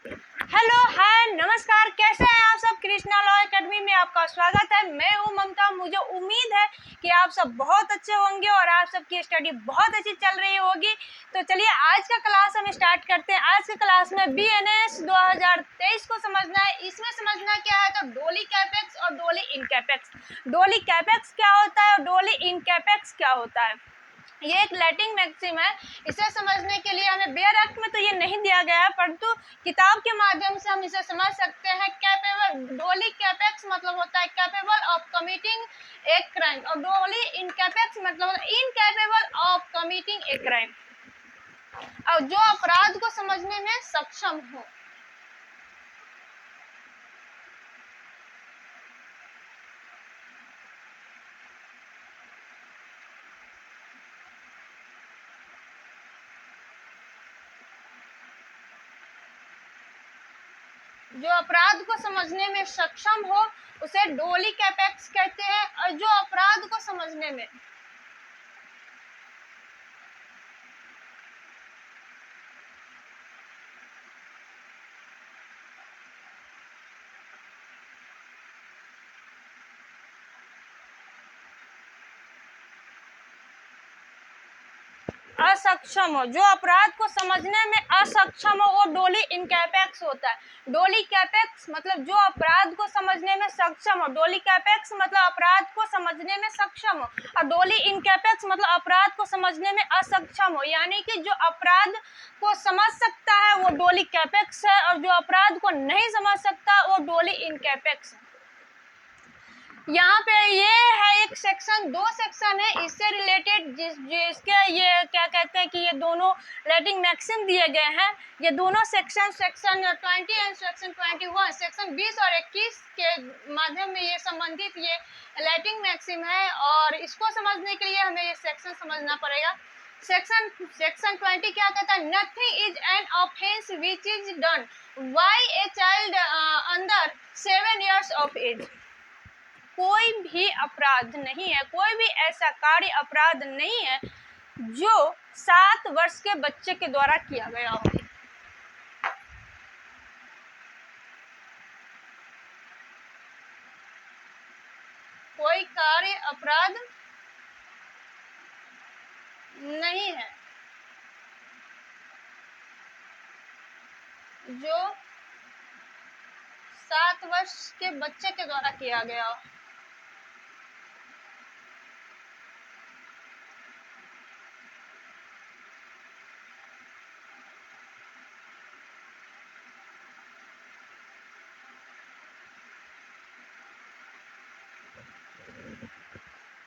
Hello hi नमस्कार, कैसे हैं आप सब। कृष्णा लॉ एकेडमी में आपका स्वागत है। मैं हूँ ममता। मुझे उम्मीद है कि आप सब बहुत अच्छे होंगे और आप सबकी स्टडी बहुत अच्छी चल रही होगी। तो चलिए आज का क्लास हम स्टार्ट करते हैं। आज के क्लास में BNS 2023 को समझना है। इसमें समझना क्या है तो डोली कैपेक्स और डोली इनकैपेक्स। डोली कैपेक्स क्या होता है और डोली इनकैपेक्स क्या होता है, ये एक लैटिन मैक्सिम है। इसे समझने के लिए हमें बेयर एक्ट में तो ये नहीं दिया गया है, परंतु किताब के माध्यम से हम इसे समझ सकते हैं। कैपेबल डोली कैपेक्स मतलब होता है capable of committing a crime, और डोली इनकैपेक्स मतलब incapable of committing a crime, और जो अपराध को समझने में सक्षम हो। जो अपराध को समझने में सक्षम हो उसे डोली कैपेक्स कहते हैं, और जो अपराध को समझने में असक्षम हो, जो अपराध को समझने में असक्षम हो, वो डोली इनकैपेक्स होता है। डोली कैपेक्स मतलब जो अपराध को समझने में सक्षम हो, डोली कैपेक्स मतलब अपराध को समझने में सक्षम हो, और डोली इनकैपेक्स मतलब अपराध को समझने में असक्षम हो। यानी कि जो अपराध को समझ सकता है वो डोली कैपेक्स है, और जो अपराध को नहीं समझ सकता वो डोली इनकैपेक्स है। यहाँ पे ये है एक सेक्शन, दो सेक्शन है इससे रिलेटेड, जिसके ये क्या कहते हैं कि ये दोनों लैटिन मैक्सिम दिए गए हैं। ये दोनों सेक्शन 20 एंड सेक्शन 21, सेक्शन 20 और 21 के माध्यम में ये संबंधित ये लैटिन मैक्सिम है, और इसको समझने के लिए हमें ये सेक्शन समझना पड़ेगा। सेक्शन 20 क्या कहता है, nothing is an offence which is done by a child under 7 years of age. कोई भी अपराध नहीं है, कोई भी ऐसा कार्य अपराध नहीं है जो 7 वर्ष के बच्चे के द्वारा किया गया हो। कोई कार्य अपराध नहीं है जो 7 वर्ष के बच्चे के द्वारा किया गया हो।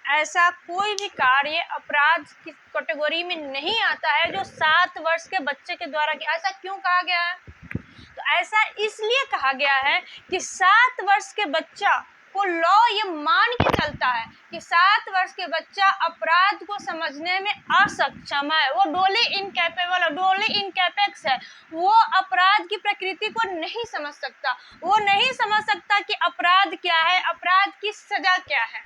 ऐसा कोई भी कार्य अपराध की कैटेगरी में नहीं आता है जो 7 वर्ष के बच्चे के द्वारा किया। ऐसा क्यों कहा गया है? तो ऐसा इसलिए कहा गया है कि 7 वर्ष के बच्चा को लॉ ये मान के चलता है कि 7 वर्ष के बच्चा अपराध को समझने में असक्षम है, वो डोली इनकैपेबल है, डोली इनकैपेक्स है। वो अपराध की प्रकृति को नहीं समझ सकता, वो नहीं समझ सकता कि अपराध क्या है, अपराध की सजा क्या है,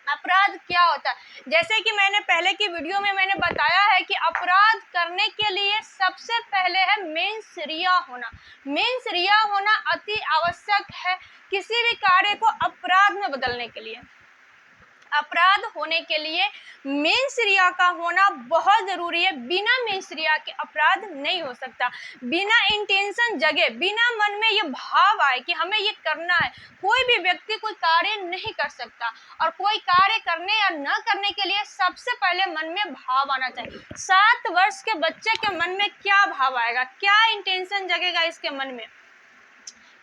अपराध क्या होता है। जैसे कि मैंने पहले की वीडियो में मैंने बताया है कि अपराध करने के लिए सबसे पहले है मेंस रिया होना। मेंस रिया होना अति आवश्यक है किसी भी कार्य को अपराध में बदलने के लिए। अपराध होने के लिए मेंस रिया का होना बहुत जरूरी है। बिना मेंस रिया के अपराध नहीं हो सकता। बिना इंटेंशन जगे, बिना मन में ये भाव आए कि हमें ये करना है, कोई भी व्यक्ति कोई कार्य नहीं कर सकता। और कोई कार्य करने या न करने के लिए सबसे पहले मन में भाव आना चाहिए। 7 वर्ष के बच्चे के मन में क्या भाव आएगा, क्या इंटेंशन जगेगा इसके मन में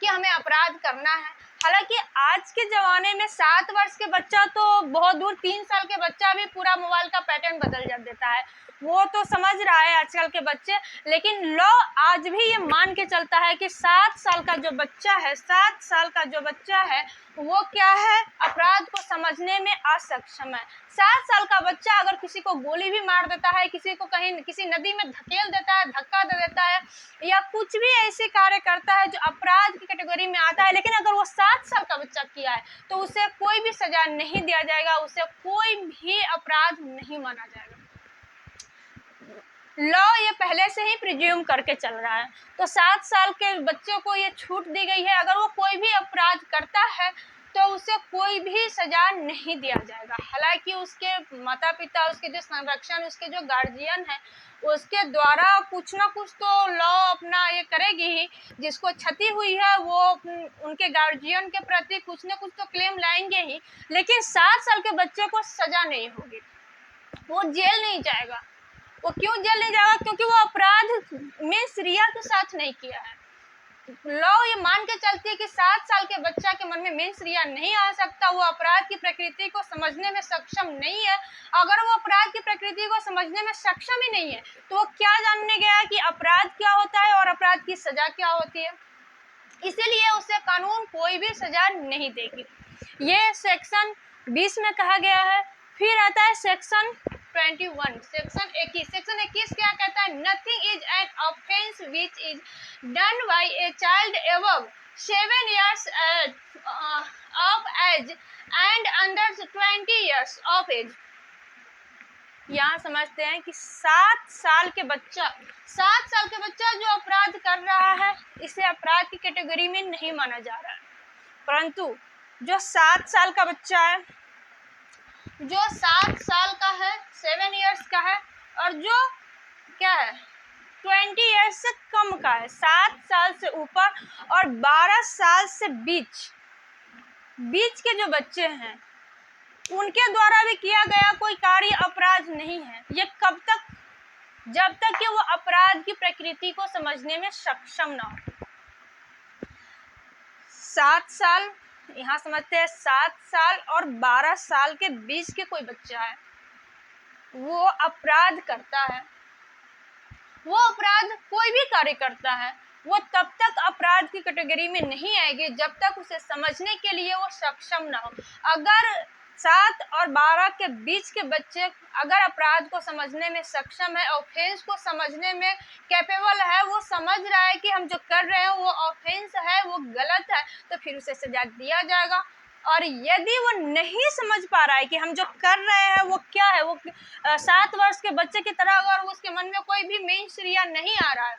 कि हमें अपराध करना है। हालांकि आज के ज़माने में 7 वर्ष के बच्चा तो बहुत दूर, 3 साल के बच्चा भी पूरा मोबाइल का पैटर्न बदल देता है, वो तो समझ रहा है आजकल के बच्चे। लेकिन लॉ आज भी ये मान के चलता है कि 7 साल का जो बच्चा है, 7 साल का जो बच्चा है वो क्या है, अपराध को समझने में असक्षम है। 7 साल का बच्चा अगर किसी को गोली भी मार देता है, किसी को कहीं किसी नदी में धकेल देता है, धक्का दे देता है, या कुछ भी ऐसे कार्य करता है जो अपराध की कैटेगरी में आता है, लेकिन अगर वो 7 साल का बच्चा किया है तो उसे कोई भी सजा नहीं दिया जाएगा, उसे कोई भी अपराध नहीं माना जाएगा। लॉ ये पहले से ही प्रिज्यूम करके चल रहा है। तो 7 साल के बच्चों को ये छूट दी गई है, अगर वो कोई भी अपराध करता है तो उसे कोई भी सजा नहीं दिया जाएगा। हालांकि उसके माता पिता, उसके जो संरक्षण, उसके जो गार्जियन है, उसके द्वारा कुछ ना कुछ तो लॉ अपना ये करेगी ही। जिसको क्षति हुई है वो उनके गार्जियन के प्रति कुछ ना कुछ तो क्लेम लाएंगे ही, लेकिन 7 साल के बच्चे को सजा नहीं होगी, वो जेल नहीं जाएगा। वो क्यों जेल नहीं जाएगा? क्योंकि वो अपराध मिस रिया के साथ नहीं किया है। लॉ ये मान के चलती है कि 7 साल के बच्चा के मन में मिस रिया नहीं आ सकता, वो अपराध की प्रकृति को समझने में सक्षम नहीं है। अगर वो अपराध की प्रकृति को समझने में सक्षम ही नहीं है तो वो क्या जानने गया कि अपराध क्या होता है और अपराध की सजा क्या होती है। इसीलिए उसे कानून कोई भी सजा नहीं देगी। ये सेक्शन 20 में कहा गया है। फिर आता है सेक्शन 21, सेक्शन 21। सेक्शन 21 क्या कहता है? Nothing is an offence which is done by a child above 7 years of age and under 20 years of age। यहाँ समझते हैं कि 7 साल के बच्चा जो अपराध कर रहा है इसे अपराध की कैटेगरी में नहीं माना जा रहा है, परंतु जो 7 साल का बच्चा है, जो 7 साल का है, 7 years का है, और जो क्या है 20 years से कम का है, 7 साल से ऊपर और 12 साल से बीच के जो बच्चे हैं उनके द्वारा भी किया गया कोई कार्य अपराध नहीं है। ये कब तक? जब तक कि वो अपराध की प्रकृति को समझने में सक्षम ना हो। 7 साल, यहाँ समझते हैं 7 साल और 12 साल के बीच के कोई बच्चा है, वो अपराध करता है, वो अपराध कोई भी कार्य करता है, वो तब तक अपराध की कैटेगरी में नहीं आएगी जब तक उसे समझने के लिए वो सक्षम ना हो। अगर 7 और 12 के बीच के बच्चे अगर अपराध को समझने में सक्षम है, ऑफेंस को समझने में कैपेबल है, वो समझ रहा है कि हम जो कर रहे हैं वो ऑफेंस है, वो गलत है, तो फिर उसे सजा दिया जाएगा। और यदि वो नहीं समझ पा रहा है कि हम जो कर रहे हैं वो क्या है, वो 7 वर्ष के बच्चे की तरह अगर उसके मन में कोई भी मेंस रिया नहीं आ रहा है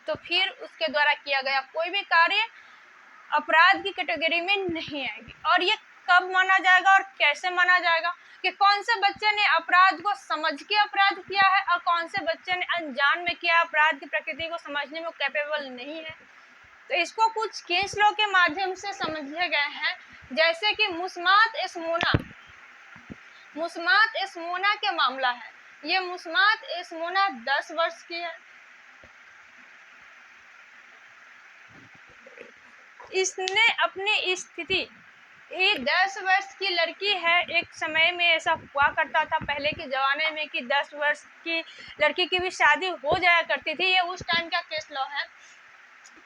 तो फिर उसके द्वारा किया गया कोई भी कार्य अपराध की कैटेगरी में नहीं आएगी। और ये कब माना जाएगा और कैसे माना जाएगा कि कौन से बच्चे ने अपराध को समझ के अपराध किया है और कौन से बच्चे ने अनजान में किया, अपराध की प्रकृति को समझने में कैपेबल नहीं है। तो इसको कुछ केस लॉ के माध्यम से समझे गए हैं, जैसे कि मुस्मात एस्मोना के मामला है। ये मुस्मात एस्मोना 10 वर्ष की है। इसने अपनी स्थिति, ये 10 वर्ष की लड़की है। एक समय में ऐसा हुआ करता था पहले के ज़माने में कि 10 वर्ष की लड़की की भी शादी हो जाया करती थी। ये उस टाइम का केस लॉ है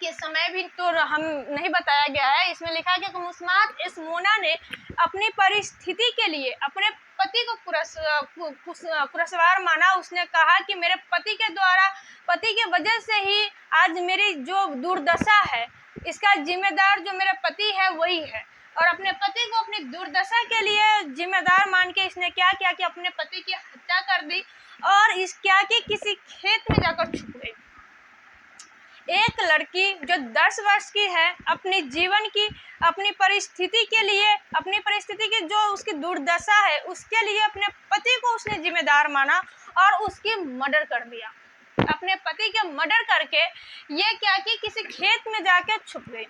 कि समय भी तो हम नहीं बताया गया है। इसमें लिखा है कि मुस्मात एस्मोना ने अपनी परिस्थिति के लिए अपने पति को कुरसवार माना। उसने कहा कि मेरे पति के वजह से ही आज मेरी जो दुर्दशा है इसका जिम्मेदार जो मेरा पति है वही है। और अपने पति को अपनी दुर्दशा के लिए जिम्मेदार मान के इसने क्या किया कि अपने पति की हत्या कर दी और इस क्या कि किसी खेत में जाकर छुप गई। एक लड़की जो 10 वर्ष की है अपनी जीवन की, अपनी परिस्थिति के लिए, अपनी परिस्थिति की जो उसकी दुर्दशा है उसके लिए अपने पति को उसने जिम्मेदार माना और उसकी मर्डर कर दिया। अपने पति के मर्डर करके ये क्या कि किसी खेत में जाके छुप गई।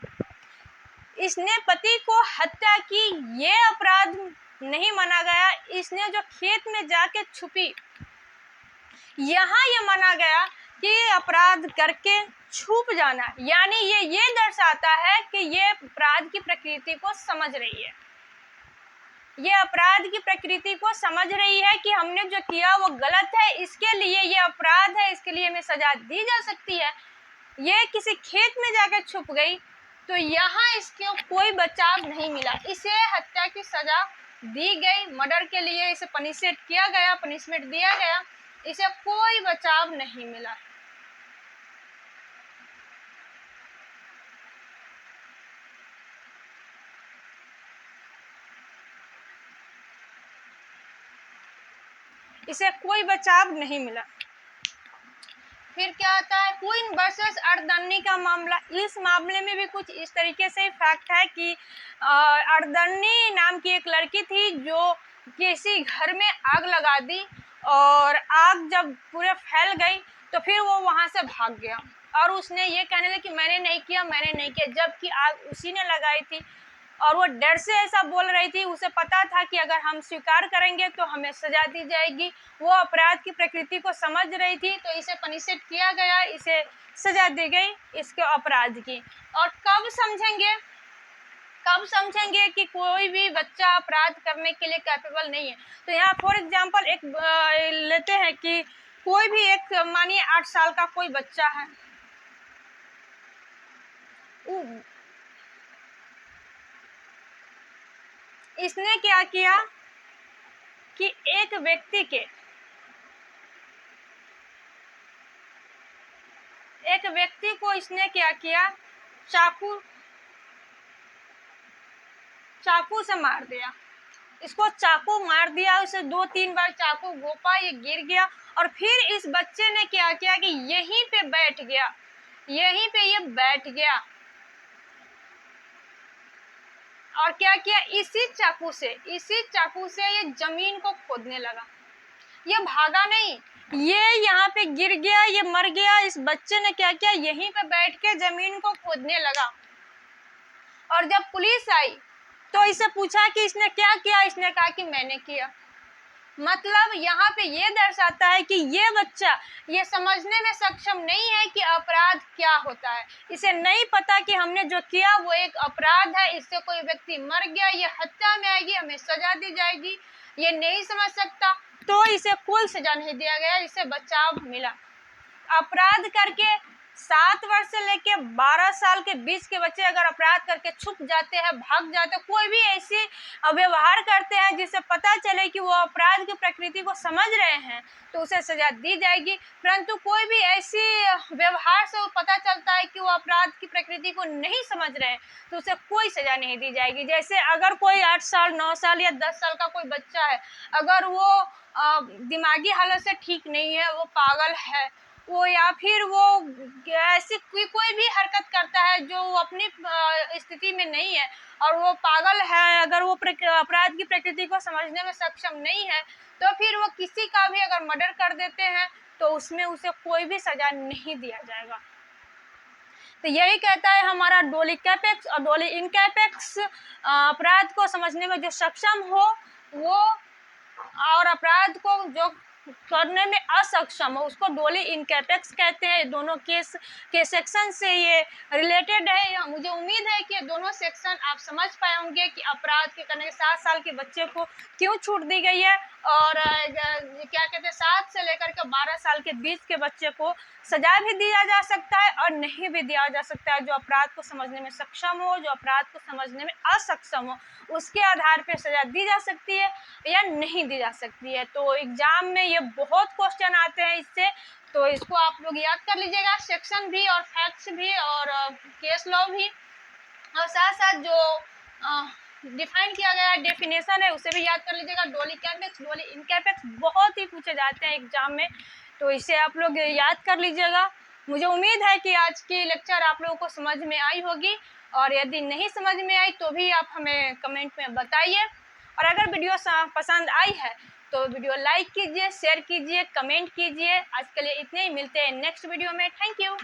इसने पति को हत्या की, ये अपराध नहीं माना गया। इसने जो खेत में जाके छुपी, यहाँ ये माना गया कि अपराध करके छुप जाना, यानी ये दर्शाता है कि ये अपराध की प्रकृति को समझ रही है। ये अपराध की प्रकृति को समझ रही है कि हमने जो किया वो गलत है, इसके लिए ये अपराध है, इसके लिए हमें सजा दी जा सकती है। ये किसी खेत में जाकर छुप गई तो यहाँ इसको कोई बचाव नहीं मिला, इसे हत्या की सजा दी गई। मर्डर के लिए इसे पनिशमेंट दिया गया, इसे कोई बचाव नहीं मिला। इसे कोई बचाव नहीं मिला। फिर क्या आता है क्वीन वर्सेस अर्दन्नी का मामला। इस मामले में भी कुछ इस तरीके से फैक्ट है कि अर्दन्नी नाम की एक लड़की थी जो किसी घर में आग लगा दी, और आग जब पूरे फैल गई तो फिर वो वहां से भाग गया और उसने ये कहने लगा कि मैंने नहीं किया, जबकि आग उसी ने लगाई थी। और वो डर से ऐसा बोल रही थी, उसे पता था कि अगर हम स्वीकार करेंगे तो हमें सजा दी जाएगी। वो अपराध की प्रकृति को समझ रही थी, तो इसे पनिशमेंट किया गया, इसे सजा दी गई इसके अपराध की। और कब समझेंगे कि कोई भी बच्चा अपराध करने के लिए कैपेबल नहीं है। तो यहाँ फॉर एग्जाम्पल एक लेते हैं कि कोई भी एक मानिए 8 साल का कोई बच्चा है, इसने क्या किया कि एक व्यक्ति को इसने क्या किया, चाकू से मार दिया। इसको चाकू मार दिया, उसे 2-3 बार चाकू घोंपा, ये गिर गया। और फिर इस बच्चे ने क्या किया कि यहीं पे ये बैठ गया और क्या किया, इसी चाकू से ये जमीन को खोदने लगा। ये भागा नहीं, ये यहाँ पे गिर गया, ये मर गया। इस बच्चे ने क्या किया, यहीं पे बैठ के जमीन को खोदने लगा। और जब पुलिस आई तो इसे पूछा कि इसने क्या किया, इसने कहा कि मैंने किया। मतलब यहाँ पे ये दर्शाता है कि ये बच्चा ये समझने में सक्षम नहीं है कि अपराध क्या होता है। इसे नहीं पता कि हमने जो किया वो एक अपराध है, इससे कोई व्यक्ति मर गया, ये हत्या में आएगी, हमें सजा दी जाएगी। ये नहीं समझ सकता, तो इसे कोई सजा नहीं दिया गया, इसे बचाव मिला। अपराध करके 7 वर्ष से लेके 12 साल के बीच के बच्चे अगर अपराध करके छुप जाते हैं, भाग जाते हैं, कोई भी ऐसी व्यवहार करते हैं जिससे पता चले कि वो अपराध की प्रकृति को समझ रहे हैं, तो उसे सजा दी जाएगी। परंतु कोई भी ऐसी व्यवहार से पता चलता है कि वो अपराध की प्रकृति को नहीं समझ रहे हैं, तो उसे कोई सजा नहीं दी जाएगी। जैसे अगर कोई 8 साल 9 साल या 10 साल का कोई बच्चा है, अगर वो दिमागी हालत से ठीक नहीं है, वो पागल है, वो या फिर वो ऐसी कोई भी हरकत करता है जो अपनी स्थिति में नहीं है और वो पागल है, अगर वो अपराध की प्रकृति को समझने में सक्षम नहीं है, तो फिर वो किसी का भी अगर मर्डर कर देते हैं तो उसमें उसे कोई भी सजा नहीं दिया जाएगा। तो यही कहता है हमारा डोली कैपेक्स और डोली इनकैपेक्स, अपराध को समझने में जो सक्षम हो वो, और अपराध को जो करने में असक्षम हो उसको डोली इनकैपेक्स कहते हैं। दोनों केस के सेक्शन से ये रिलेटेड है। मुझे उम्मीद है कि दोनों सेक्शन आप समझ पाए होंगे कि अपराध के करने के 7 साल के बच्चे को क्यों छूट दी गई है, और क्या कहते हैं 7 से लेकर के 12 साल के बीच के बच्चे को सजा भी दिया जा सकता है और नहीं भी दिया जा सकता है। जो अपराध को समझने में सक्षम हो, जो अपराध को समझने में असक्षम हो, उसके आधार पर सजा दी जा सकती है या नहीं दी जा सकती है। तो एग्जाम में ये बहुत क्वेश्चन आते हैं इससे, तो इसको आप लोग याद कर लीजिएगा, सेक्शन भी और फैक्ट्स भी और केस लॉ भी, और साथ साथ जो डिफाइन किया गया डेफिनेशन है उसे भी याद कर लीजिएगा। डोली कैपेक्स, डोली इनकैपेक्स बहुत ही पूछे जाते हैं एग्जाम में, तो इसे आप लोग याद कर लीजिएगा। मुझे उम्मीद है कि आज की लेक्चर आप लोगों को समझ में आई होगी, और यदि नहीं समझ में आई तो भी आप हमें कमेंट में बताइए। और अगर वीडियो पसंद आई है तो वीडियो लाइक कीजिए, शेयर कीजिए, कमेंट कीजिए। आज के लिए इतने ही, मिलते हैं नेक्स्ट वीडियो में। Thank you.